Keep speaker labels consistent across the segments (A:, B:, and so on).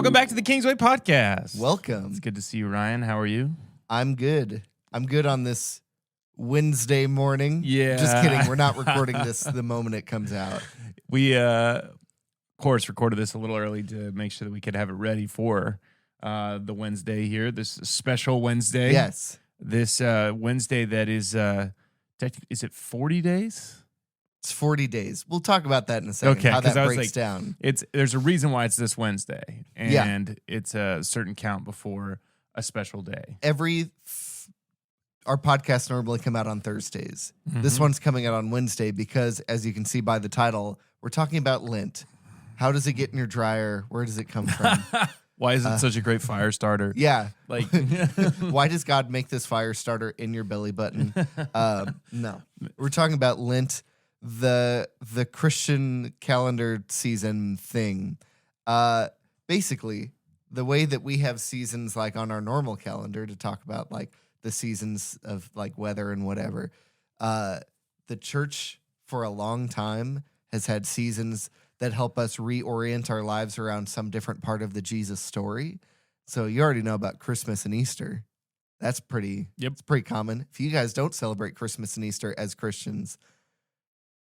A: Welcome back to the Kingsway Podcast.
B: Welcome.
A: It's good to see you, Ryan. How are you?
B: I'm good. I'm good on this Wednesday morning.
A: Yeah.
B: Just kidding. We're not recording this the moment it comes out.
A: We, of course, recorded this a little early to make sure that we could have it ready for the Wednesday here, this special Wednesday.
B: Yes.
A: This Wednesday that is it 40 days?
B: It's 40 days. We'll talk about that in a second,
A: Okay,
B: how that
A: I was
B: breaks
A: like,
B: down.
A: There's a reason why it's this Wednesday, and it's a certain count before a special day.
B: Our podcasts normally come out on Thursdays.
A: Mm-hmm.
B: This one's coming out on Wednesday because, as you can see by the title, we're talking about Lent. How does it get in your dryer? Where does it come from?
A: Why is it such a great fire starter?
B: Yeah.
A: Like,
B: why does God make this fire starter in your belly button? No. We're talking about Lent, the Christian calendar season thing. Basically, the way that we have seasons like on our normal calendar to talk about like the seasons of like weather and whatever. The church for a long time has had seasons that help us reorient our lives around some different part of the Jesus story. So you already know about Christmas and Easter. That's pretty common. If you guys don't celebrate Christmas and Easter as Christians,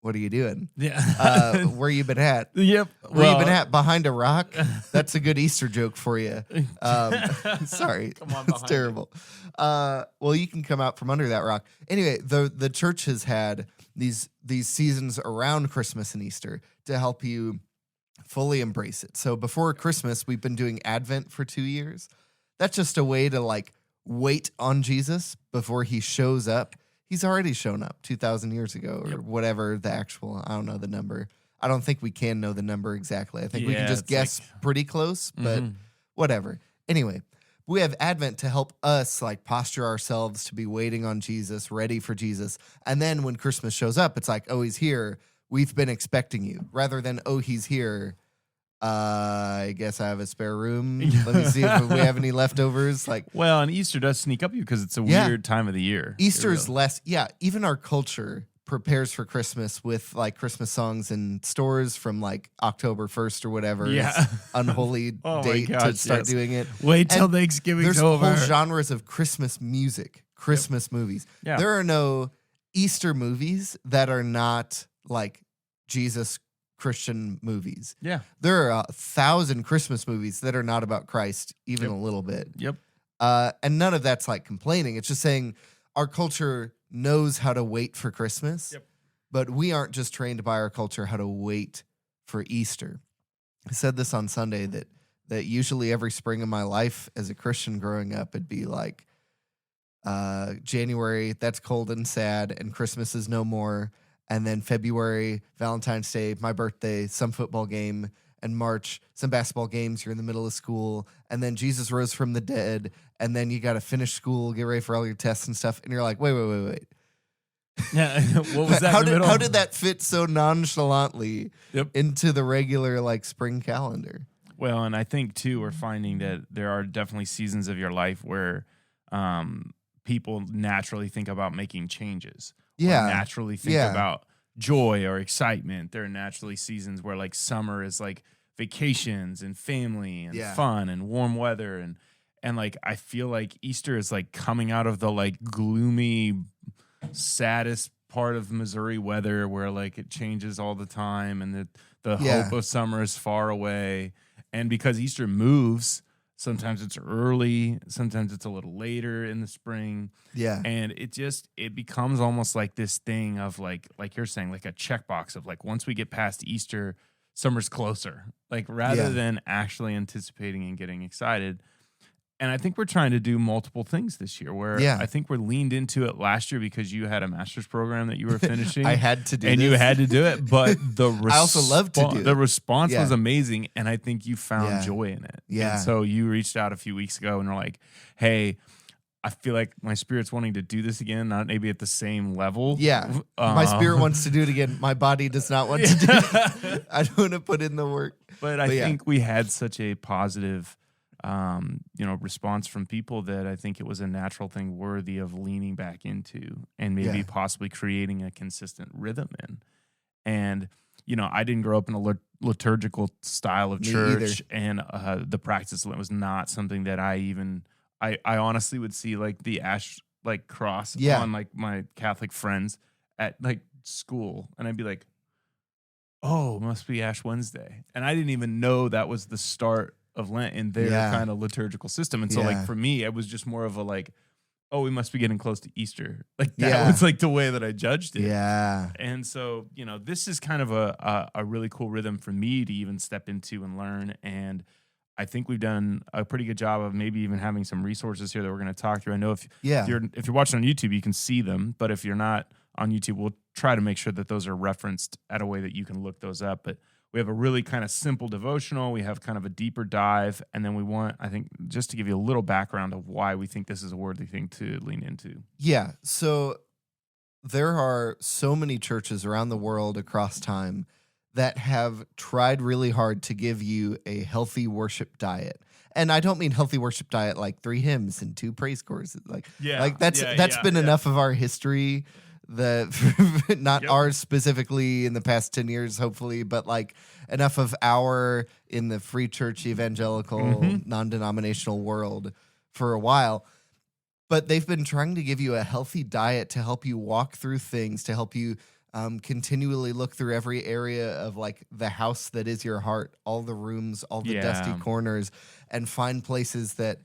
B: what are you doing?
A: Yeah.
B: Where you been at?
A: Yep.
B: Where you been at? Behind a rock? That's a good Easter joke for you. Sorry.
A: Come on,
B: that's terrible. Well, you can come out from under that rock. Anyway, the church has had these seasons around Christmas and Easter to help you fully embrace it. So before Christmas, we've been doing Advent for 2 years. That's just a way to like wait on Jesus before he shows up. He's already shown up 2,000 years ago or whatever the actual, I don't know the number. I don't think we can know the number exactly. I think we can just guess pretty close, but whatever. Anyway, we have Advent to help us like posture ourselves to be waiting on Jesus, ready for Jesus. And then when Christmas shows up, it's like, oh, he's here. We've been expecting you. Rather than, oh, he's here. I guess I have a spare room. Let me see if we have any leftovers. Like,
A: well, and Easter does sneak up you because it's a weird time of the year.
B: Easter is less. Yeah, even our culture prepares for Christmas with like Christmas songs in stores from like October 1st or whatever.
A: Yeah,
B: unholy date to start doing it.
A: Wait till Thanksgiving's
B: there's
A: over.
B: There's whole genres of Christmas music, Christmas movies. Yeah. There are no Easter movies that are not like Jesus Christian movies.
A: Yeah.
B: There are 1,000 Christmas movies that are not about Christ, even a little bit.
A: Yep.
B: And none of that's like complaining. It's just saying our culture knows how to wait for Christmas, but we aren't just trained by our culture how to wait for Easter. I said this on Sunday that usually every spring of my life as a Christian growing up, it'd be like January, that's cold and sad, and Christmas is no more. And then February, Valentine's Day, my birthday, some football game, and March, some basketball games. You're in the middle of school. And then Jesus rose from the dead. And then you got to finish school, get ready for all your tests and stuff. And you're like, wait.
A: Yeah. What was that
B: how did that fit so nonchalantly into the regular like spring calendar?
A: Well, and I think, too, we're finding that there are definitely seasons of your life where people naturally think about making changes.
B: Yeah.
A: Naturally think about joy or excitement. There are naturally seasons where like summer is like vacations and family and fun and warm weather. And like, I feel like Easter is like coming out of the like gloomy, saddest part of Missouri weather where like it changes all the time and the hope of summer is far away. And because Easter moves, sometimes it's early, sometimes it's a little later in the spring. Yeah. And it becomes almost like this thing of like you're saying, like a checkbox of like, once we get past Easter, summer's closer. Like rather than actually anticipating and getting excited. And I think we're trying to do multiple things this year where I think we're leaned into it last year because you had a master's program that you were finishing.
B: I had to do
A: and
B: this.
A: you had to do it. But I
B: also love to do it.
A: The response was amazing. And I think you found joy in it.
B: Yeah.
A: And so you reached out a few weeks ago and were like, hey, I feel like my spirit's wanting to do this again, not maybe at the same level.
B: Yeah. My spirit wants to do it again. My body does not want to do it. I don't want to put in the work.
A: But I think we had such a positive response from people that I think it was a natural thing worthy of leaning back into and maybe possibly creating a consistent rhythm in. And I didn't grow up in a liturgical style of
B: Me
A: church, and the practice of Lent was not something that I honestly would see like the ash like cross on like my Catholic friends at like school, and I'd be like, oh, it must be Ash Wednesday. And I didn't even know that was the start of Lent in their kind of liturgical system. And so like for me, it was just more of a like, oh, we must be getting close to Easter. Like that was like the way that I judged it.
B: Yeah.
A: And so, this is kind of a really cool rhythm for me to even step into and learn. And I think we've done a pretty good job of maybe even having some resources here that we're going to talk through. I know if you're watching on YouTube, you can see them, but if you're not on YouTube, we'll try to make sure that those are referenced at a way that you can look those up. But we have a really kind of simple devotional. We have kind of a deeper dive. And then we want, I think, just to give you a little background of why we think this is a worthy thing to lean into.
B: Yeah. So there are so many churches around the world across time that have tried really hard to give you a healthy worship diet. And I don't mean healthy worship diet like 3 hymns and 2 praise choruses. That's been enough of our history. Not ours specifically in the past 10 years, hopefully, but like enough of our in the free church evangelical non-denominational world for a while. But they've been trying to give you a healthy diet to help you walk through things, to help you continually look through every area of like the house that is your heart, all the rooms, all the dusty corners, and find places that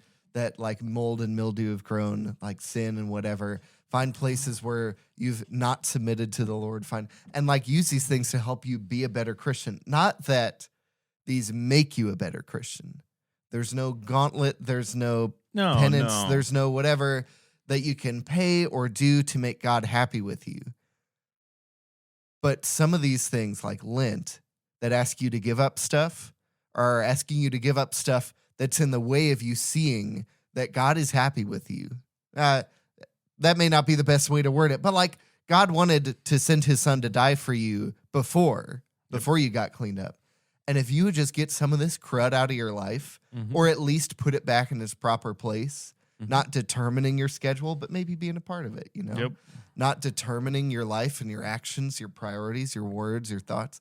B: like mold and mildew have grown, like sin and whatever. Find places where you've not submitted to the Lord. And like use these things to help you be a better Christian. Not that these make you a better Christian. There's no gauntlet. There's no penance. There's no whatever that you can pay or do to make God happy with you. But some of these things like Lent that ask you to give up stuff are asking you to give up stuff that's in the way of you seeing that God is happy with you. That may not be the best way to word it, but like God wanted to send his son to die for you before you got cleaned up. And if you would just get some of this crud out of your life, or at least put it back in its proper place, not determining your schedule, but maybe being a part of it, not determining your life and your actions, your priorities, your words, your thoughts,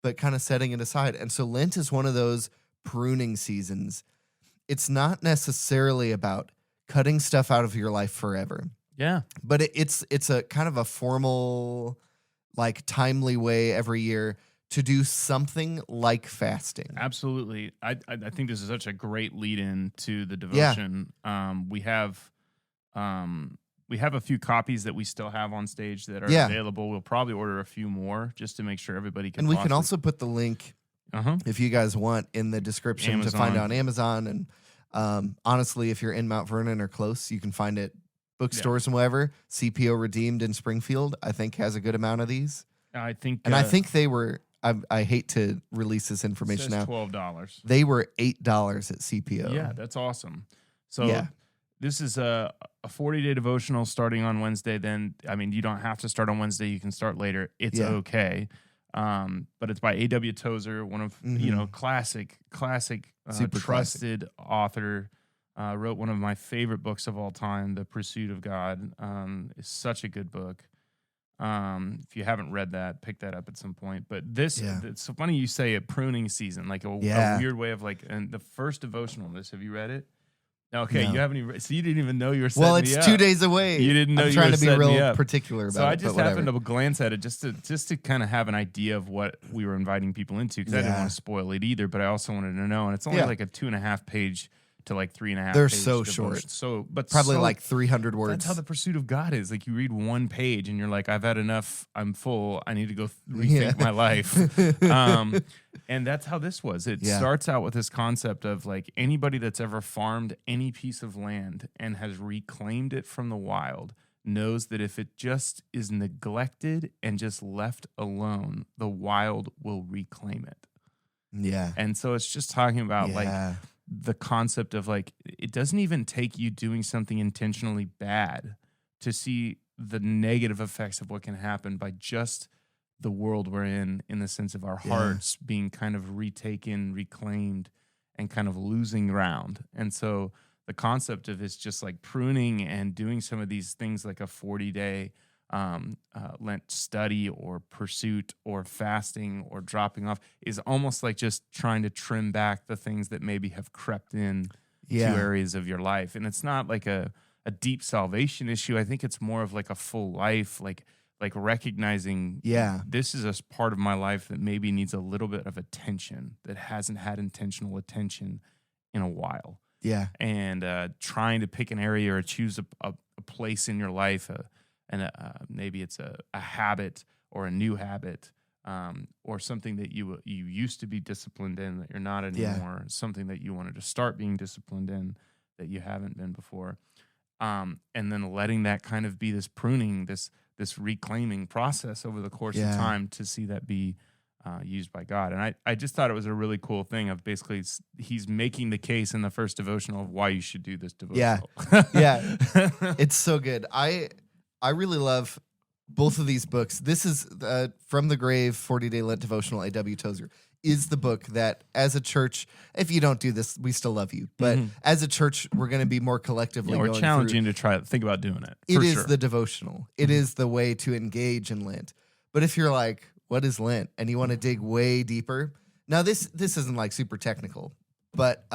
B: but kind of setting it aside. And so Lent is one of those pruning seasons. It's not necessarily about cutting stuff out of your life forever.
A: Yeah.
B: But it's a kind of a formal, like timely way every year to do something like fasting.
A: Absolutely. I think this is such a great lead in to the devotion. We have a few copies that we still have on stage that are available. We'll probably order a few more just to make sure everybody can.
B: And we can also put the link, if you guys want, in the description to find it on Amazon. And honestly, if you're in Mount Vernon or close, you can find it bookstores and whatever. CPO Redeemed in Springfield, I think, has a good amount of these.
A: I think
B: they were. I hate to release this information now.
A: $12.
B: They were $8 at CPO.
A: Yeah, that's awesome. So this is a 40-day devotional starting on Wednesday. Then, I mean, you don't have to start on Wednesday. You can start later. It's okay. But it's by A.W. Tozer, one of classic,
B: super
A: trusted author. Wrote one of my favorite books of all time, The Pursuit of God. It's such a good book. If you haven't read that, pick that up at some point. But it's so funny you say a pruning season, like a weird way of like, and the first devotional in this, have you read it? Okay, no. You haven't even, so you didn't even know you were setting me up.
B: Well, it's 2 days away.
A: You didn't know
B: I'm
A: you
B: trying
A: were
B: to be
A: setting me
B: real
A: up.
B: particular about it.
A: So I just happened to glance at it just to kind of have an idea of what we were inviting people into, because I didn't want to spoil it either, but I also wanted to know. And it's only like a 2.5 page to like 3.5.
B: They're
A: page
B: so
A: devotion.
B: short.
A: But
B: probably like 300 words.
A: That's how the pursuit of God is. Like you read one page and you're like, I've had enough. I'm full. I need to go rethink my life. And that's how this was. It starts out with this concept of like anybody that's ever farmed any piece of land and has reclaimed it from the wild knows that if it just is neglected and just left alone, the wild will reclaim it.
B: Yeah.
A: And so it's just talking about like the concept of like, it doesn't even take you doing something intentionally bad to see the negative effects of what can happen by just the world we're in the sense of our hearts being kind of retaken, reclaimed, and kind of losing ground. And so the concept of it's just like pruning and doing some of these things like a 40-day Lent study or pursuit or fasting or dropping off is almost like just trying to trim back the things that maybe have crept in to areas of your life. And it's not like a deep salvation issue. I think it's more of like a full life, like recognizing this is a part of my life that maybe needs a little bit of attention, that hasn't had intentional attention in a while.
B: Yeah.
A: And trying to pick an area or choose a place in your life, and maybe it's a habit or a new habit, or something that you used to be disciplined in that you're not anymore, something that you wanted to start being disciplined in that you haven't been before. And then letting that kind of be this pruning, this reclaiming process over the course of time to see that be used by God. And I just thought it was a really cool thing of basically he's making the case in the first devotional of why you should do this devotional.
B: Yeah. It's so good. I really love both of these books. This is From the Grave, 40-Day Lent Devotional, A.W. Tozer, is the book that as a church, if you don't do this, we still love you. But as a church, we're going to be more collectively
A: we're
B: going
A: challenging
B: through.
A: to think about doing it.
B: It is the devotional. It is the way to engage in Lent. But if you're like, what is Lent? And you want to dig way deeper. Now, this isn't like super technical, but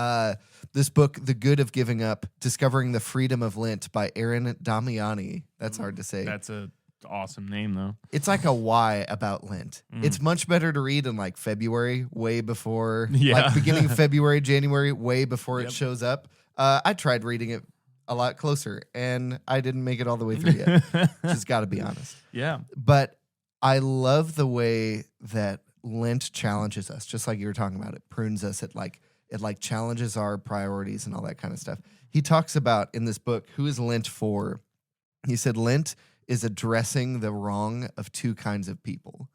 B: this book, The Good of Giving Up, Discovering the Freedom of Lent by Aaron Damiani. That's hard to say.
A: That's a awesome name, though.
B: It's like a why about Lent. It's much better to read in like February, way before, like beginning of February, January, way before it shows up. I tried reading it a lot closer, and I didn't make it all the way through yet. Just got to be honest.
A: Yeah.
B: But I love the way that Lent challenges us, just like you were talking about. It prunes us. It challenges our priorities and all that kind of stuff. He talks about in this book, who is Lent for? He said, Lent is addressing the wrong of two kinds of people,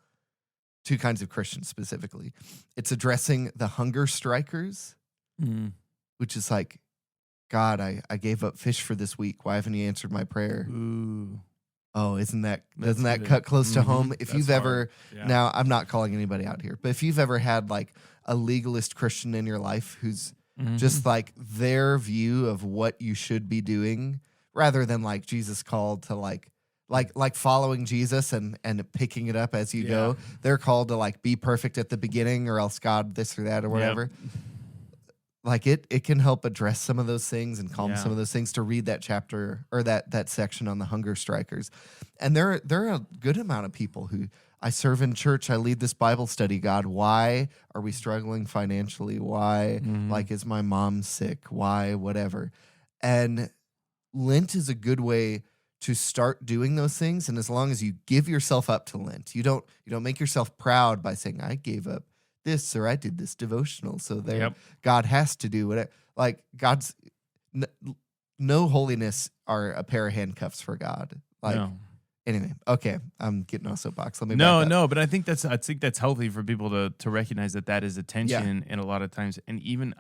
B: two kinds of Christians specifically. It's addressing the hunger strikers, which is like, God, I gave up fish for this week. Why haven't you answered my prayer?
A: Ooh.
B: Oh, doesn't that cut close to home? If
A: That's
B: you've ever,
A: hard.
B: now I'm not calling anybody out here, but if you've ever had like a legalist Christian in your life who's just like their view of what you should be doing, rather than like Jesus called to like following Jesus and picking it up as you go, they're called to like be perfect at the beginning or else God this or that or whatever. Like it can help address some of those things and calm some of those things to read that chapter or that section on the hunger strikers. And there are a good amount of people who, I serve in church, I lead this Bible study. God, why are we struggling financially? Why, like, is my mom sick? Why, whatever. And Lent is a good way to start doing those things. And as long as you give yourself up to Lent, you don't make yourself proud by saying, I gave up this or I did this devotional. So there, God has to do whatever. Like God's no holiness are a pair of handcuffs for God. Like anyway, okay, I'm getting off soapbox. Let me back up.
A: But I think that's healthy for people to recognize that is attention, and a lot of times, and even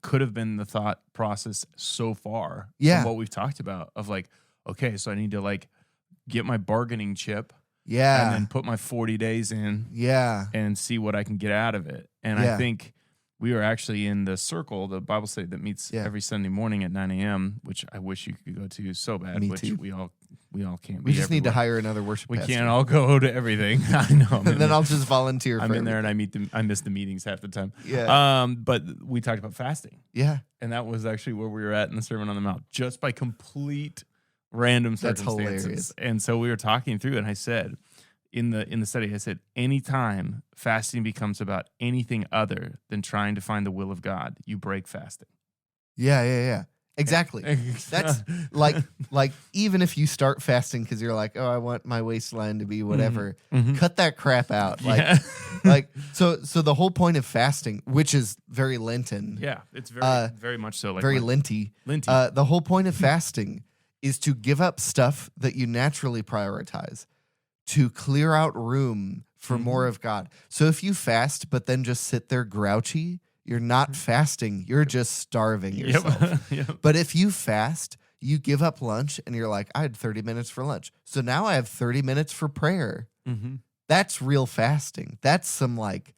A: could have been the thought process so far from what we've talked about of like, okay, so I need to like get my bargaining chip. And then put my 40 days in. And see what I can get out of it. And I think we were actually in the circle, the Bible study that meets every Sunday morning at 9 a.m., which I wish you could go to so bad.
B: Me
A: which
B: too.
A: we all can't.
B: We just need to hire another worship
A: We
B: pastor.
A: can't all go to everything. I know.
B: And then I'll just volunteer.
A: I'm in there and I miss the meetings half the time. But we talked about fasting. And that was actually where we were at in the Sermon on the Mount, just by complete random circumstances.
B: That's hilarious.
A: And so we were talking through it, and I said in the study, I said, anytime fasting becomes about anything other than trying to find the will of God, you break fasting.
B: Exactly. That's like even if you start fasting because you're like, oh, I want my waistline to be whatever, cut that crap out. So the whole point of fasting, which is very Lenten.
A: It's very much so like
B: very Lenty. The whole point of fasting is to give up stuff that you naturally prioritize, to clear out room for more of God. So if you fast, but then just sit there grouchy, you're not fasting. You're just starving yourself. But if you fast, you give up lunch and you're like, I had 30 minutes for lunch. So now I have 30 minutes for prayer. That's real fasting. That's some like,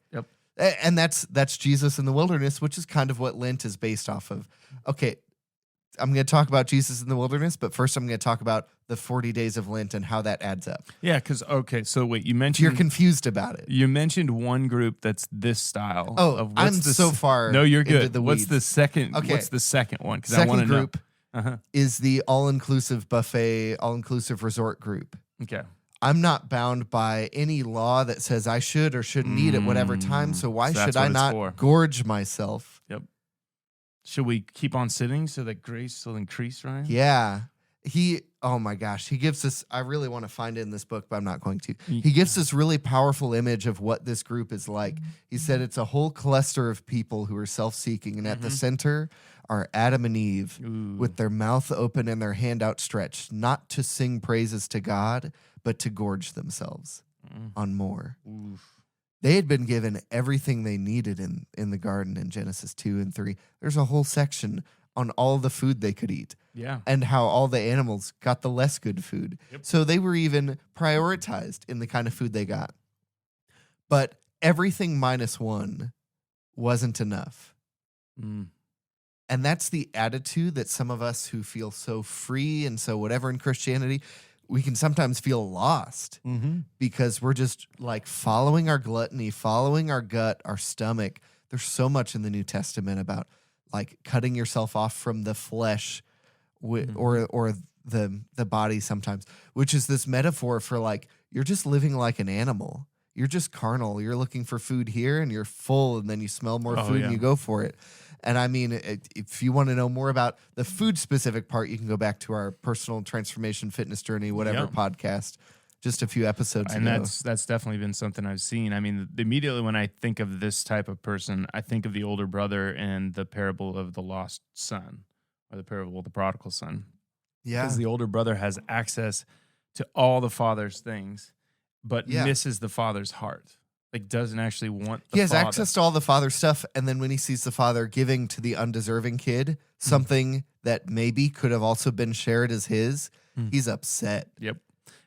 B: and that's Jesus in the wilderness, which is kind of what Lent is based off of. Okay, I'm going to talk about Jesus in the wilderness, but first I'm going to talk about the 40 days of Lent and how that adds up.
A: Yeah, because, okay, so wait, you mentioned...
B: You're confused about it.
A: You mentioned one group that's this style.
B: Oh, I'm so far
A: No, you're good.
B: into the
A: What's
B: weeds.
A: the second
B: Okay.
A: What's the second one? Because I want to
B: Second group
A: know.
B: is the all-inclusive buffet, all-inclusive resort group.
A: Okay.
B: I'm not bound by any law that says I should or shouldn't eat at whatever time, so why should I not gorge myself?
A: Yep. Should we keep on sitting so that grace will increase, Ryan?
B: Yeah. Oh my gosh, he gives us, I really want to find it in this book, but I'm not going to. He gives this really powerful image of what this group is like. He said it's a whole cluster of people who are self-seeking, and at the center are Adam and Eve with their mouth open and their hand outstretched, not to sing praises to God, but to gorge themselves on more.
A: Oof.
B: They had been given everything they needed in the garden in Genesis 2 and 3. There's a whole section on all the food they could eat.
A: Yeah.
B: And how all the animals got the less good food. Yep. So they were even prioritized in the kind of food they got. But everything minus one wasn't enough. And that's the attitude that some of us who feel so free and so whatever in Christianity, we can sometimes feel lost because we're just like following our gluttony, following our gut, our stomach. There's so much in the New Testament about like cutting yourself off from the flesh or the body sometimes, which is this metaphor for like, you're just living like an animal. You're just carnal. You're looking for food here and you're full and then you smell more food and you go for it. And I mean, if you want to know more about the food specific part, you can go back to our personal transformation fitness journey, whatever podcast, just a few episodes ago.
A: And that's definitely been something I've seen. I mean, immediately when I think of this type of person, I think of the older brother and the parable of the lost son, or the parable of the prodigal son. Yeah. Because the older brother has access to all the father's things, but misses the father's heart. Like, doesn't actually want the father. He has
B: access to all the father's stuff, and then when he sees the father giving to the undeserving kid something that maybe could have also been shared as his, he's upset.
A: Yep.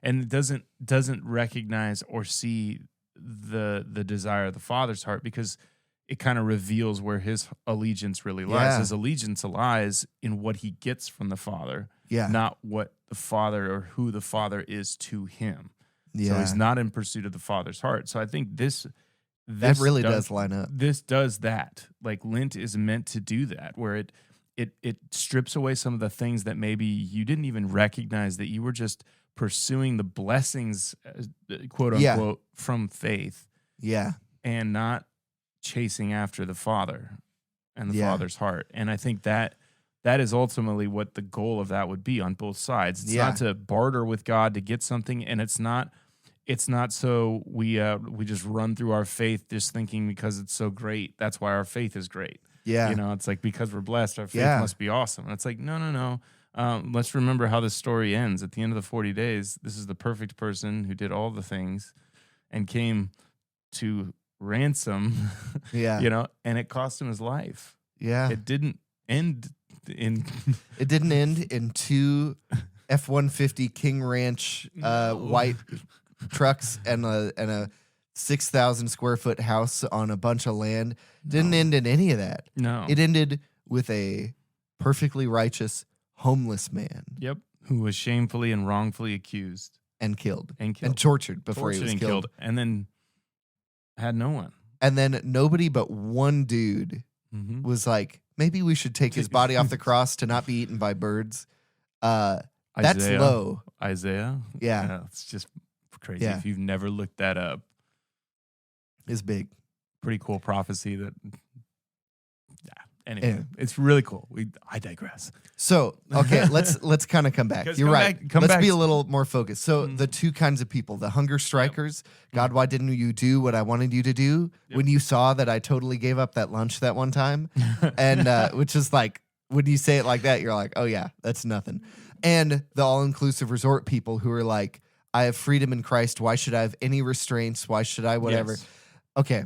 A: And doesn't recognize or see the desire of the father's heart, because it kind of reveals where his allegiance really lies.
B: Yeah.
A: His allegiance lies in what he gets from the father,
B: yeah,
A: not what the father or who the father is to him.
B: Yeah.
A: So he's not in pursuit of the father's heart. So I think this
B: really does line up.
A: This does that. Like, Lent is meant to do that, where it strips away some of the things that maybe you didn't even recognize, that you were just pursuing the blessings, quote unquote, from faith.
B: Yeah.
A: And not chasing after the Father and the Father's heart. And I think that is ultimately what the goal of that would be on both sides. It's not to barter with God to get something, and it's not so we just run through our faith just thinking because it's so great, that's why our faith is great.
B: Yeah.
A: You know, it's like because we're blessed, our faith must be awesome. And it's like, no. Let's remember how this story ends. At the end of the 40 days, this is the perfect person who did all the things and came to ransom, you know, and it cost him his life.
B: Yeah.
A: It didn't end in
B: two F-150 King Ranch white trucks and a 6,000 square foot house on a bunch of land. Didn't end in any of that.
A: No.
B: It ended with a perfectly righteous homeless man.
A: Yep. Who was shamefully and wrongfully accused.
B: And killed. And tortured before he was killed.
A: And then had no one.
B: And then nobody but one dude was like, maybe we should take his body off the cross to not be eaten by birds. That's low.
A: Isaiah?
B: Yeah.
A: It's just crazy. Yeah. If you've never looked that up.
B: It's big.
A: Pretty cool prophecy that... Anyway, it's really cool. I digress.
B: So, okay, let's kind of come back. You're right. Let's be a little more focused. So the two kinds of people, the hunger strikers, God, why didn't you do what I wanted you to do when you saw that I totally gave up that lunch that one time? And which is like, when you say it like that, you're like, oh yeah, that's nothing. And the all-inclusive resort people who are like, I have freedom in Christ. Why should I have any restraints? Why should I whatever? Yes. Okay,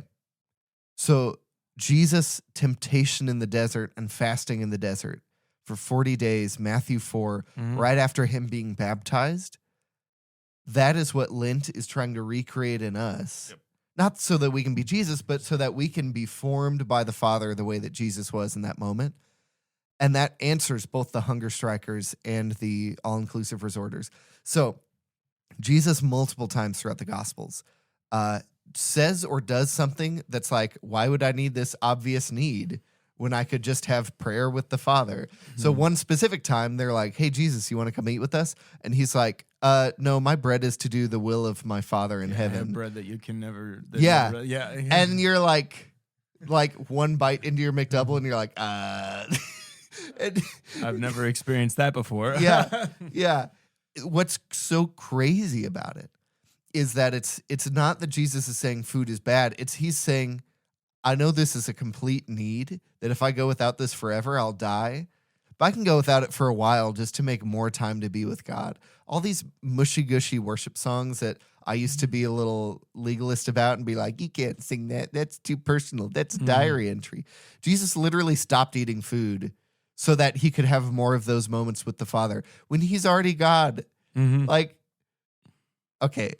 B: so... Jesus' temptation in the desert and fasting in the desert for 40 days, Matthew 4, right after him being baptized. That is what Lent is trying to recreate in us. Yep. Not so that we can be Jesus, but so that we can be formed by the Father the way that Jesus was in that moment. And that answers both the hunger strikers and the all-inclusive resorters. So Jesus multiple times throughout the Gospels says or does something that's like, why would I need this obvious need when I could just have prayer with the Father? So one specific time, they're like, hey, Jesus, you want to come eat with us? And he's like, no, my bread is to do the will of my Father in heaven.
A: I have bread that you can never.
B: Yeah.
A: Yeah.
B: And you're like one bite into your McDouble, and you're like, and
A: I've never experienced that before.
B: Yeah. What's so crazy about it is that it's not that Jesus is saying food is bad. He's saying, I know this is a complete need, that if I go without this forever, I'll die. But I can go without it for a while just to make more time to be with God. All these mushy-gushy worship songs that I used to be a little legalist about and be like, you can't sing that. That's too personal. That's a diary entry. Jesus literally stopped eating food so that he could have more of those moments with the Father when he's already God. Like, okay,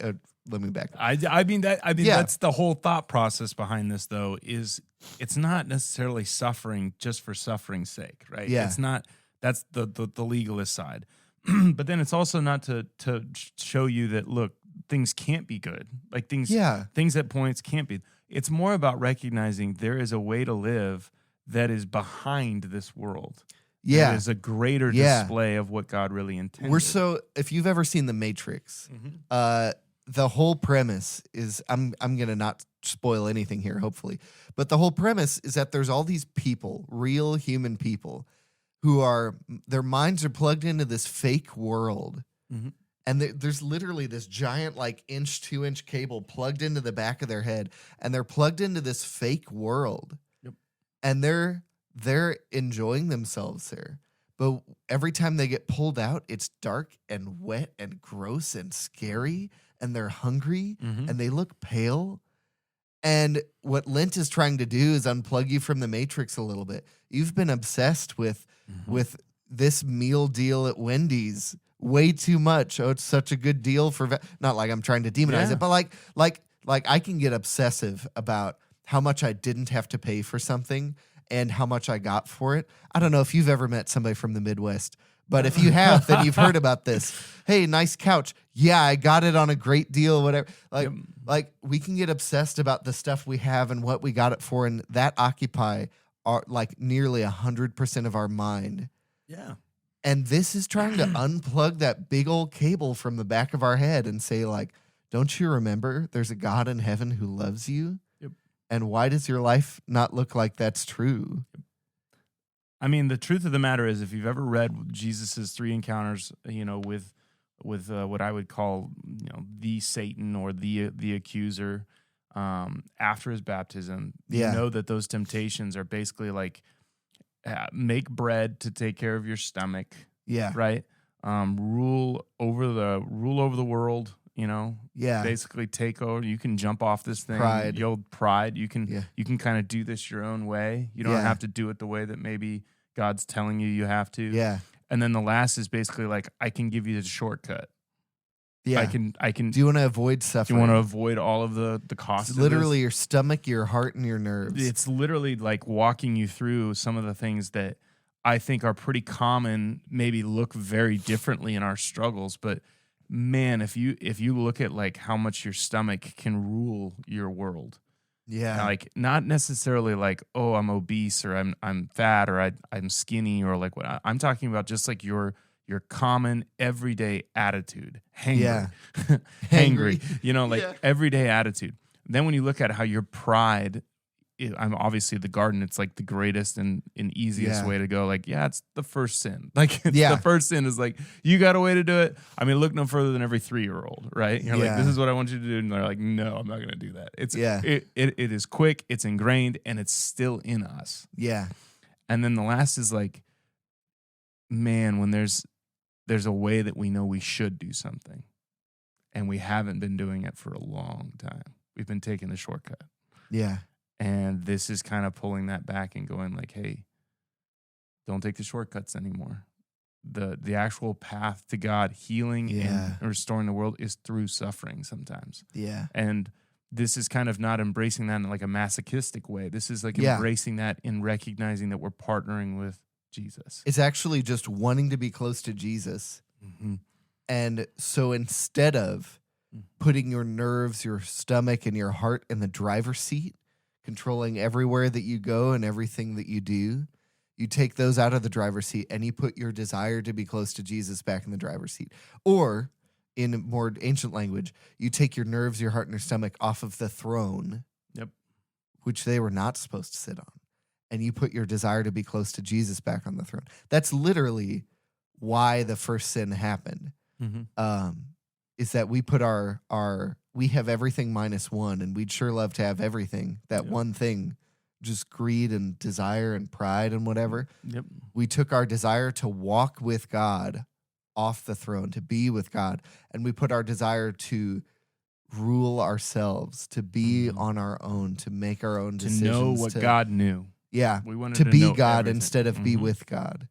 B: let me back up.
A: I mean that's the whole thought process behind this, though, is it's not necessarily suffering just for suffering's sake, right?
B: Yeah.
A: It's not. That's the legalist side. But then it's also not to show you that, look, things can't be good. Like things at points can't be. It's more about recognizing there is a way to live that is behind this world.
B: Yeah.
A: That is a greater display of what God really intended.
B: If you've ever seen The Matrix, the whole premise is, I'm going to not spoil anything here, hopefully, but the whole premise is that there's all these people, real human people, their minds are plugged into this fake world. And there's literally this giant, like 2-inch cable plugged into the back of their head, and they're plugged into this fake world.
A: Yep.
B: And they're enjoying themselves there. But every time they get pulled out, it's dark and wet and gross and scary, and they're hungry and they look pale. And what Lent is trying to do is unplug you from the Matrix a little bit. You've been obsessed with this meal deal at Wendy's way too much. Oh, it's such a good deal for not like I'm trying to demonize it, but like I can get obsessive about how much I didn't have to pay for something and how much I got for it. I don't know if you've ever met somebody from the Midwest, but if you have, then you've heard about this. Hey, nice couch. Yeah, I got it on a great deal, whatever. Like we can get obsessed about the stuff we have and what we got it for, and that occupy our like nearly 100% of our mind.
A: Yeah.
B: And this is trying to unplug that big old cable from the back of our head and say, like, don't you remember there's a God in heaven who loves you?
A: Yep.
B: And why does your life not look like that's true?
A: I mean, the truth of the matter is, if you've ever read Jesus's 3 encounters, with what I would call, the Satan or the accuser, after his baptism, you know that those temptations are basically like, make bread to take care of your stomach.
B: Yeah.
A: Right. Rule over the world.
B: Yeah.
A: Basically take over. You can jump off this thing.
B: Pride.
A: You can kind of do this your own way. You don't have to do it the way that maybe God's telling you have to.
B: Yeah.
A: And then the last is basically like, I can give you the shortcut.
B: Yeah.
A: I can.
B: Do you want to avoid suffering?
A: Do you want to avoid all of the costs?
B: It's literally your stomach, your heart, and your nerves.
A: It's literally like walking you through some of the things that I think are pretty common, maybe look very differently in our struggles. But man, if you look at like how much your stomach can rule your world.
B: Yeah.
A: Like not necessarily like, oh, I'm obese or I'm fat or I'm skinny or like what I'm talking about, just like your common everyday attitude. Hangry. Hangry. Everyday attitude. Then when you look at how your pride, I'm obviously the garden, it's like the greatest and easiest way to go. Like, it's the first sin. Like, the first sin is like, you got a way to do it. I mean, look no further than every 3-year-old, right? You're like, this is what I want you to do. And they're like, no, I'm not going to do that. It is quick, it's ingrained, and it's still in us.
B: Yeah.
A: And then the last is like, man, when there's a way that we know we should do something and we haven't been doing it for a long time. We've been taking the shortcut.
B: Yeah.
A: And this is kind of pulling that back and going like, hey, don't take the shortcuts anymore. The actual path to God healing and restoring the world is through suffering sometimes.
B: Yeah.
A: And this is kind of not embracing that in like a masochistic way. This is like embracing that in recognizing that we're partnering with Jesus.
B: It's actually just wanting to be close to Jesus.
A: Mm-hmm.
B: And so instead of putting your nerves, your stomach, and your heart in the driver's seat, controlling everywhere that you go and everything that you do, you take those out of the driver's seat and you put your desire to be close to Jesus back in the driver's seat. Or, in more ancient language, you take your nerves, your heart, and your stomach off of the throne,
A: Yep.
B: which they were not supposed to sit on, and you put your desire to be close to Jesus back on the throne. That's literally why the first sin happened.
A: Mm-hmm.
B: Is that we put we have everything minus one, and we'd sure love to have everything. That one thing, just greed and desire and pride and whatever.
A: Yep.
B: We took our desire to walk with God off the throne, to be with God, and we put our desire to rule ourselves, to be on our own, to make our own decisions.
A: To know what God knew.
B: Yeah.
A: We wanted
B: to
A: to
B: be
A: know
B: God
A: everything.
B: instead of be with God.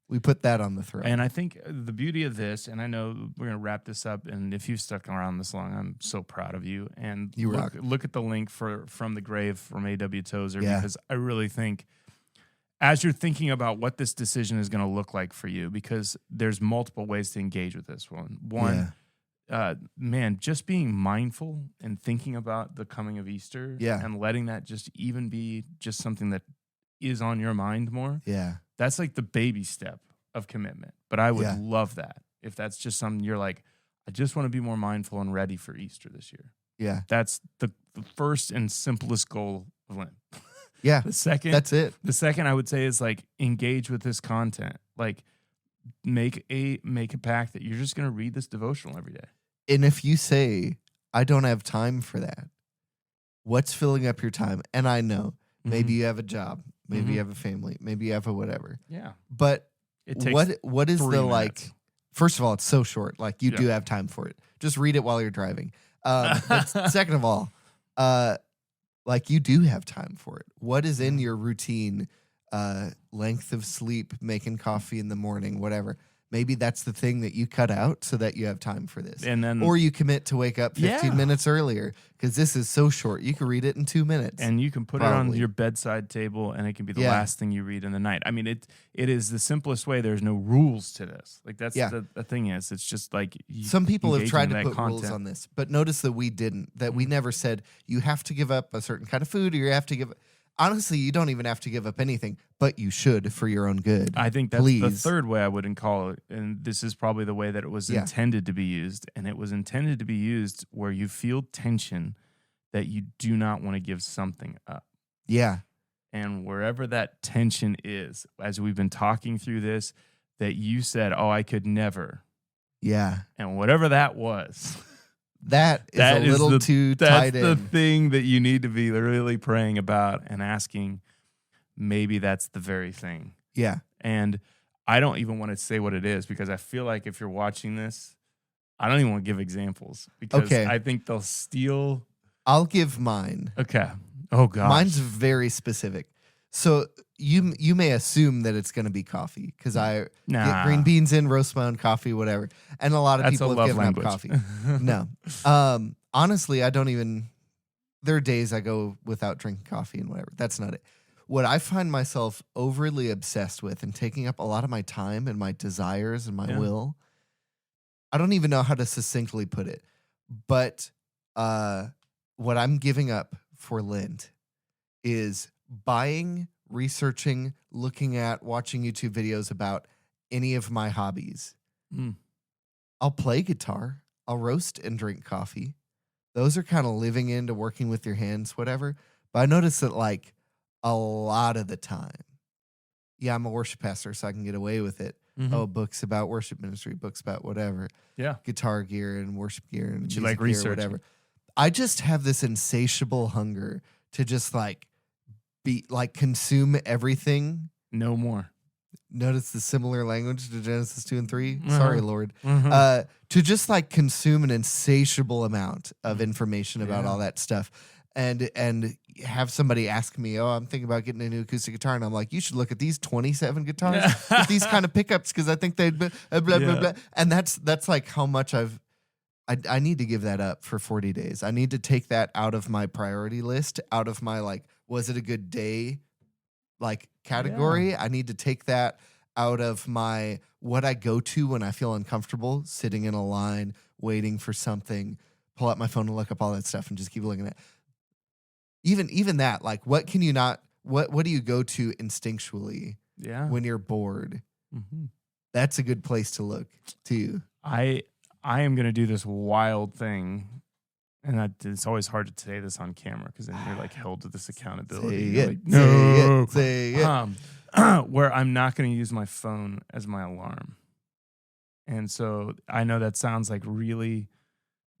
B: We put that on the throne.
A: And I think the beauty of this, and I know we're going to wrap this up, and if you've stuck around this long, I'm so proud of you. And
B: you
A: look at the link From the Grave from A.W. Tozer, because I really think as you're thinking about what this decision is going to look like for you, because there's multiple ways to engage with this one. Man, just being mindful and thinking about the coming of Easter and letting that just even be just something that is on your mind more.
B: Yeah.
A: That's like the baby step of commitment. But I would love that if that's just something you're like, I just want to be more mindful and ready for Easter this year.
B: Yeah.
A: That's the first and simplest goal of Lent.
B: Yeah.
A: That's it. The second I would say is like engage with this content. Like make a pact that you're just going to read this devotional every day.
B: And if you say, I don't have time for that, what's filling up your time? And I know maybe you have a job. Maybe you have a family. Maybe you have a whatever.
A: Yeah.
B: But
A: it takes
B: what is the
A: minutes.
B: like? First of all, it's so short. Like you do have time for it. Just read it while you're driving. But second of all, like you do have time for it. What is in your routine? Length of sleep, making coffee in the morning, whatever. Maybe that's the thing that you cut out so that you have time for this.
A: And then,
B: or you commit to wake up 15 minutes earlier because this is so short. You can read it in 2 minutes.
A: And you can put it on your bedside table and it can be the last thing you read in the night. I mean, it is the simplest way. There's no rules to this. Like that's the thing is, it's just like
B: some people have tried to put
A: content.
B: rules on this, but notice that we didn't, that we never said you have to give up a certain kind of food or you have to give honestly, you don't even have to give up anything, but you should for your own good.
A: I think that's the third way I wouldn't call it. And this is probably the way that it was intended to be used. And it was intended to be used where you feel tension that you do not want to give something up.
B: Yeah.
A: And wherever that tension is, as we've been talking through this, that you said, oh, I could never.
B: Yeah.
A: And whatever that was.
B: That is a little too tied in.
A: That's the thing that you need to be really praying about and asking, maybe that's the very thing.
B: Yeah.
A: And I don't even want to say what it is because I feel like if you're watching this, I don't even want to give examples because I think they'll steal.
B: I'll give mine.
A: Okay. Oh, gosh.
B: Mine's very specific. So you may assume that it's going to be coffee because I get green beans in, roast my own coffee, whatever. And a lot of people have given up coffee. No. Honestly, I don't even, there are days I go without drinking coffee and whatever. That's not it. What I find myself overly obsessed with and taking up a lot of my time and my desires and my will, I don't even know how to succinctly put it. But what I'm giving up for Lent is buying, researching, looking at, watching YouTube videos about any of my hobbies. I'll play guitar. I'll roast and drink coffee. Those are kind of living into working with your hands, whatever. But I notice that like a lot of the time, I'm a worship pastor, so I can get away with it. Oh, books about worship ministry, books about whatever. Yeah. Guitar gear and worship gear and
A: but you like research,
B: whatever. I just have this insatiable hunger to just like be like consume everything.
A: No more.
B: Notice the similar language to Genesis 2 and 3. Sorry, Lord. To just like consume an insatiable amount of information about all that stuff. And have somebody ask me, oh, I'm thinking about getting a new acoustic guitar. And I'm like, you should look at these 27 guitars with these kind of pickups because I think they'd blah, blah, blah. And that's like how much I need to give that up for 40 days. I need to take that out of my priority list, out of my like, was it a good day? like category. I need to take that out of my what I go to when I feel uncomfortable, sitting in a line, waiting for something, pull out my phone and look up all that stuff and just keep looking at it. Even that, like what can you not what do you go to instinctually when you're bored?
A: Mm-hmm.
B: That's a good place to look too.
A: I am going to do this wild thing, and it's always hard to say this on camera because then you're like held to this accountability. Say it. Where I'm not going to use my phone as my alarm. And so I know that sounds like really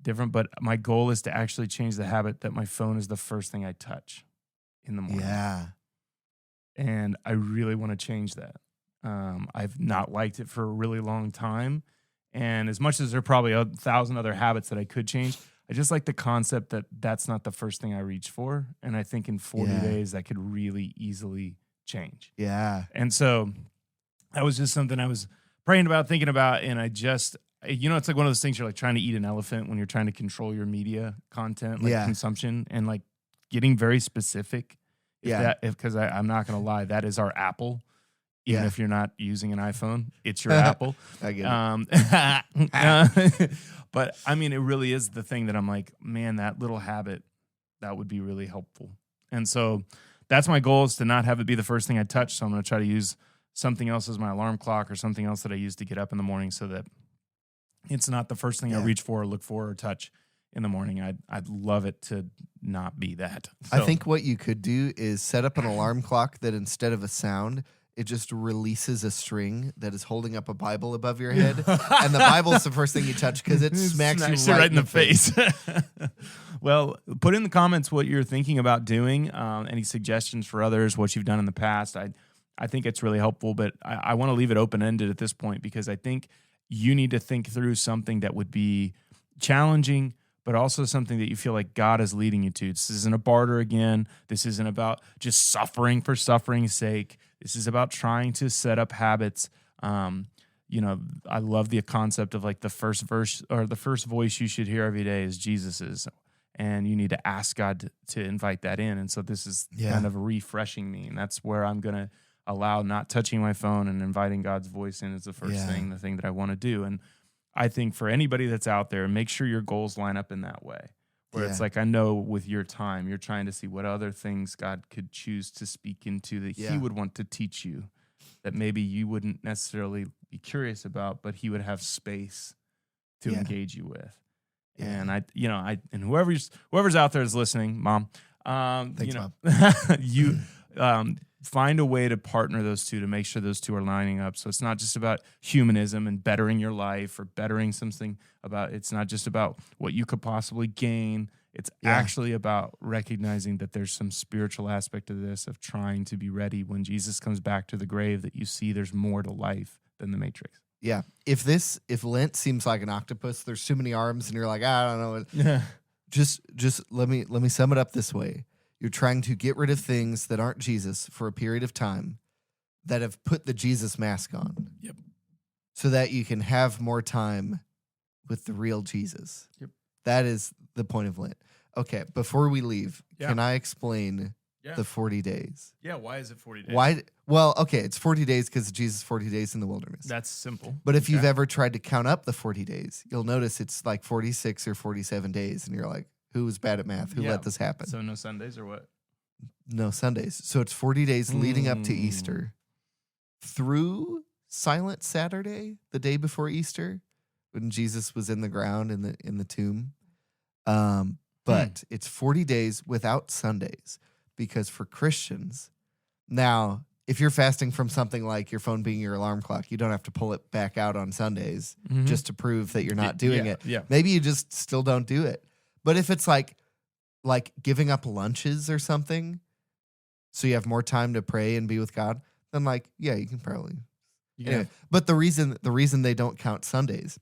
A: different, but my goal is to actually change the habit that my phone is the first thing I touch in the morning.
B: Yeah.
A: And I really want to change that. I've not liked it for a really long time. And as much as there are probably 1,000 other habits that I could change, I just like the concept that that's not the first thing I reach for. And I think in 40 days, that could really easily change.
B: Yeah.
A: And so that was just something I was praying about, thinking about. And I just, it's like one of those things you're like trying to eat an elephant when you're trying to control your media content, like consumption, and like getting very specific. Because I'm not going to lie, that is our Apple. Even if you're not using an iPhone, it's your Apple.
B: I get it.
A: But I mean, it really is the thing that I'm like, man, that little habit, that would be really helpful. And so that's my goal, is to not have it be the first thing I touch. So I'm going to try to use something else as my alarm clock, or something else that I use to get up in the morning, so that it's not the first thing I reach for or look for or touch in the morning. I'd love it to not be that. So.
B: I think what you could do is set up an alarm clock that instead of a sound, it just releases a string that is holding up a Bible above your head. And the Bible is the first thing you touch because it smacks you right in the face.
A: Well, put in the comments what you're thinking about doing, any suggestions for others, what you've done in the past. I think it's really helpful, but I want to leave it open-ended at this point, because I think you need to think through something that would be challenging, but also something that you feel like God is leading you to. This isn't a barter again. This isn't about just suffering for suffering's sake. This is about trying to set up habits. I love the concept of like the first verse or the first voice you should hear every day is Jesus's, and you need to ask God to invite that in. And so this is kind of refreshing me, and that's where I'm going to allow not touching my phone and inviting God's voice in as the first thing, the thing that I want to do. And I think for anybody that's out there, make sure your goals line up in that way, where it's like, I know with your time, you're trying to see what other things God could choose to speak into that he would want to teach you, that maybe you wouldn't necessarily be curious about, but he would have space to engage you with. And and whoever's out there is listening, Mom,
B: Thanks, Mom.
A: you find a way to partner those two, to make sure those two are lining up. So it's not just about humanism and bettering your life or bettering something it's not just about what you could possibly gain. It's actually about recognizing that there's some spiritual aspect of this, of trying to be ready when Jesus comes back to the grave, that you see there's more to life than the Matrix.
B: Yeah. If Lent seems like an octopus, there's too many arms and you're like, I don't know. Yeah. Just let me sum it up this way. You're trying to get rid of things that aren't Jesus for a period of time, that have put the Jesus mask on.
A: Yep.
B: So that you can have more time with the real Jesus.
A: Yep.
B: That is the point of Lent. Okay, before we leave, can I explain the 40 days?
A: Yeah, why is it 40 days?
B: Well, okay, it's 40 days because Jesus 40 days in the wilderness.
A: That's simple.
B: But if you've ever tried to count up the 40 days, you'll notice it's like 46 or 47 days, and you're like, who was bad at math? Who let this happen?
A: So no Sundays or what?
B: No Sundays. So it's 40 days leading up to Easter through Silent Saturday, the day before Easter, when Jesus was in the ground in the tomb. But it's 40 days without Sundays, because for Christians, now, if you're fasting from something like your phone being your alarm clock, you don't have to pull it back out on Sundays just to prove that you're not doing it.
A: Yeah.
B: Maybe you just still don't do it. But if it's like giving up lunches or something, so you have more time to pray and be with God, then you can probably. Anyway, but the reason they don't count Sundays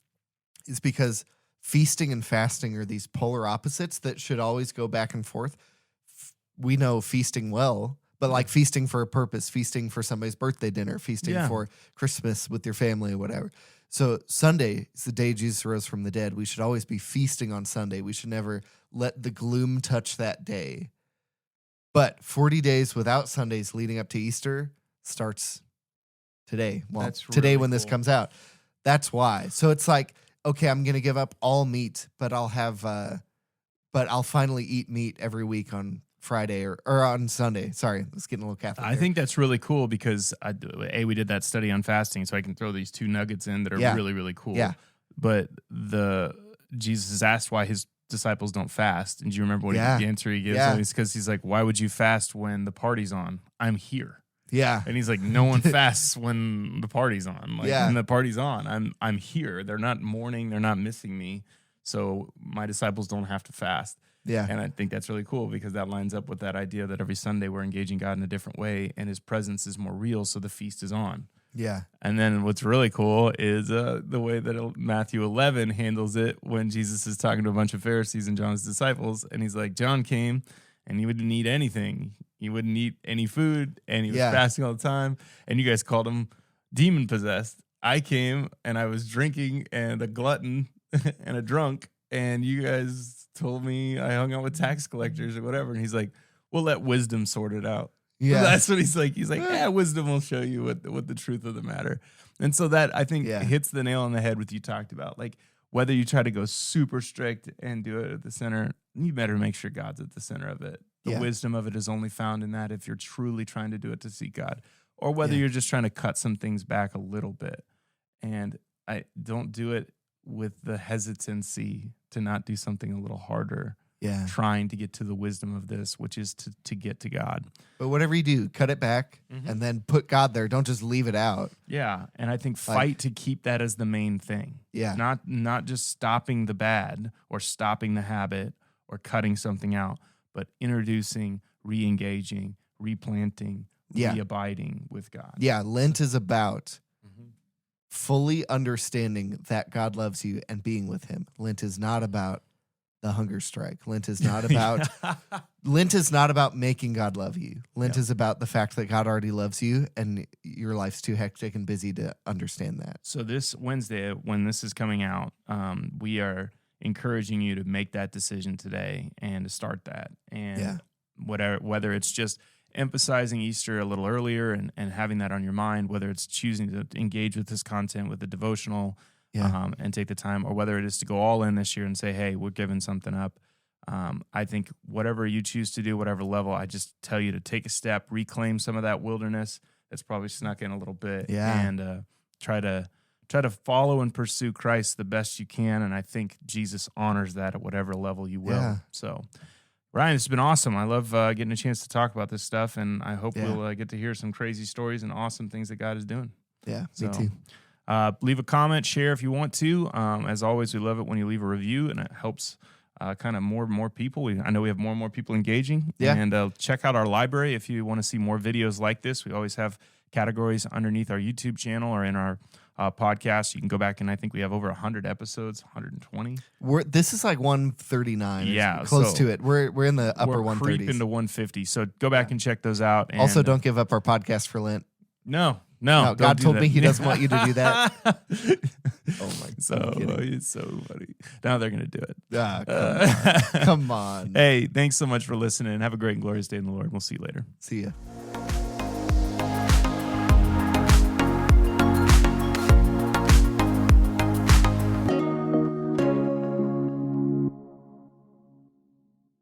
B: is because feasting and fasting are these polar opposites that should always go back and forth. We know feasting well, but feasting for a purpose, feasting for somebody's birthday dinner, feasting for Christmas with your family or whatever. So Sunday is the day Jesus rose from the dead. We should always be feasting on Sunday. We should never let the gloom touch that day. But 40 days without Sundays leading up to Easter starts today. Well,
A: That's
B: today
A: really
B: when this
A: cool.
B: comes out. That's why. So it's like, okay, I'm going to give up all meat, but I'll finally eat meat every week on Friday or on Sunday. Sorry, it's getting a little Catholic.
A: I think that's really cool because we did that study on fasting, so I can throw these 2 nuggets in that are really, really cool.
B: Yeah.
A: But Jesus is asked why his disciples don't fast, and do you remember what the answer he gives?
B: Yeah.
A: It's because he's like, "Why would you fast when the party's on? I'm here."
B: Yeah.
A: And he's like, "No one fasts when the party's on. Like
B: Yeah.
A: when the party's on, I'm here. They're not mourning. They're not missing me. So my disciples don't have to fast."
B: Yeah.
A: And I think that's really cool because that lines up with that idea that every Sunday we're engaging God in a different way and his presence is more real, so the feast is on.
B: Yeah.
A: And then what's really cool is the way that Matthew 11 handles it when Jesus is talking to a bunch of Pharisees and John's disciples. And he's like, John came and he wouldn't eat anything. He wouldn't eat any food and he was fasting all the time. And you guys called him demon possessed. I came and I was drinking and a glutton and a drunk. And you guys told me I hung out with tax collectors or whatever. And he's like, we'll let wisdom sort it out. Yeah, that's what he's like. He's like, wisdom will show you what the truth of the matter. And so that I think hits the nail on the head with you talked about. Like whether you try to go super strict and do it at the center, you better make sure God's at the center of it. The wisdom of it is only found in that if you're truly trying to do it to seek God, or whether you're just trying to cut some things back a little bit. And I don't do it with the hesitancy to not do something a little harder. Yeah, trying to get to the wisdom of this, which is to get to God.
B: But whatever you do, cut it back and then put God there. Don't just leave it out.
A: Yeah, and I think fight to keep that as the main thing. Yeah, not just stopping the bad or stopping the habit or cutting something out, but introducing, re-engaging, replanting, re-abiding with God.
B: Yeah, Lent is about fully understanding that God loves you and being with him. Lent is not about the hunger strike. Lent is not about making God love you. Lent is about the fact that God already loves you and your life's too hectic and busy to understand that.
A: So this Wednesday, when this is coming out, we are encouraging you to make that decision today and to start that. And whether it's just emphasizing Easter a little earlier and having that on your mind, whether it's choosing to engage with this content with the devotional, and take the time, or whether it is to go all in this year and say, hey, we're giving something up. I think whatever you choose to do, whatever level, I just tell you to take a step, reclaim some of that wilderness that's probably snuck in a little bit, and try to follow and pursue Christ the best you can. And I think Jesus honors that at whatever level you will. Yeah. So, Ryan, it's been awesome. I love getting a chance to talk about this stuff, and I hope we'll get to hear some crazy stories and awesome things that God is doing.
B: Yeah, me too.
A: Leave a comment, share if you want to. As always, we love it when you leave a review, and it helps kind of more and more people. I know we have more and more people engaging. Yeah. And check out our library if you want to see more videos like this. We always have categories underneath our YouTube channel or in our podcast. You can go back, and I think we have over 100 episodes, 120.
B: This is like 139.
A: Yeah,
B: close to it. We're in the upper 130s.
A: We're creeping to 150. So go back and check those out. And
B: also, don't give up our podcast for Lent.
A: No,
B: God told me he doesn't want you to do that. Oh my God.
A: So it's so funny. Now they're going to do
B: it. Come on.
A: Hey, thanks so much for listening. Have a great and glorious day in the Lord. We'll see you later.
B: See ya.